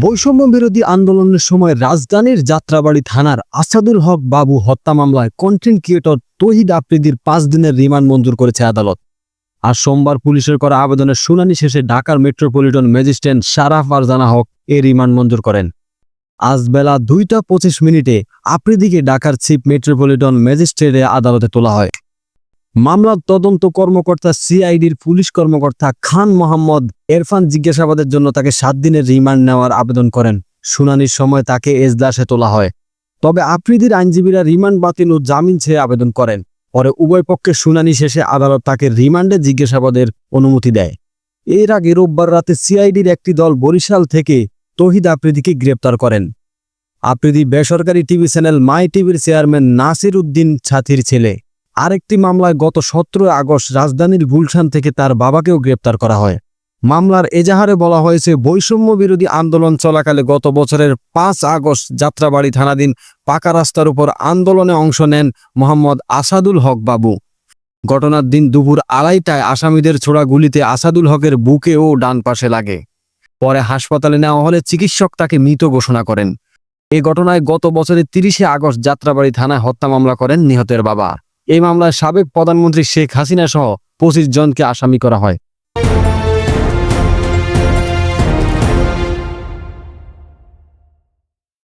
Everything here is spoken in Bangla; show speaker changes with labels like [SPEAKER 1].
[SPEAKER 1] বৈষম্য বিরোধী আন্দোলনের সময় রাজধানীর যাত্রাবাড়ী থানার আসাদুল হক বাবু হত্যা মামলায় কন্টেন্ট ক্রিয়েটর তৌহিদ আফ্রিদির 5 দিনের রিমান্ড মঞ্জুর করেছে আদালত। আর সোমবার পুলিশের করা আবেদনের শুনানি শেষে ঢাকার মেট্রোপলিটন ম্যাজিস্ট্রেট শারাফ ফারজানা হক এই রিমান্ড মঞ্জুর করেন। আজ বেলা 2টা 25 আফ্রিদিকে ঢাকার চিফ মেট্রোপলিটন ম্যাজিস্ট্রেটে আদালতে তোলা হয়। মামলার তদন্ত কর্মকর্তা সিআইডির পুলিশ কর্মকর্তা খান মোহাম্মদ এরফান জিজ্ঞাসাবাদের জন্য তাকে 7 দিনের রিমান্ড নেওয়ার আবেদন করেন। শুনানির সময় তাকে এজলাসে তোলা হয়। তবে আফ্রিদির আইনজীবীরা রিমান্ড বাতিল ও জামিন চেয়ে আবেদন করেন। পরে উভয় পক্ষের শুনানি শেষে আদালত তাকে রিমান্ডে জিজ্ঞাসাবাদের অনুমতি দেয়। এর আগে রোববার রাতে সিআইডির একটি দল বরিশাল থেকে তৌহিদ আফ্রিদিকে গ্রেপ্তার করেন। আফ্রিদি বেসরকারি টিভি চ্যানেল মাই টিভির চেয়ারম্যান নাসির উদ্দিন ছাতির ছেলে। আরেকটি মামলায় গত 17 আগস্ট রাজধানীর গুলশান থেকে তার বাবাকেও গ্রেপ্তার করা হয়। মামলার এজাহারে বলা হয়েছে, বৈষম্য বিরোধী আন্দোলন চলাকালে গত বছরের 5 আগস্ট যাত্রাবাড়ী থানাধীন পাকা রাস্তার উপর আন্দোলনে অংশ নেন মোহাম্মদ আসাদুল হক বাবু। ঘটনার দিন দুপুর 2:30টায় আসামিদের ছোড়া গুলিতে আসাদুল হকের বুকে ও ডান পাশে লাগে। পরে হাসপাতালে নেওয়া হলে চিকিৎসক তাকে মৃত ঘোষণা করেন। এ ঘটনায় গত বছরের 30 আগস্ট যাত্রাবাড়ী থানায় হত্যা মামলা করেন নিহতের বাবা। এই মামলায় সাবেক প্রধানমন্ত্রী শেখ হাসিনা সহ 25 জনকে আসামি করা হয়।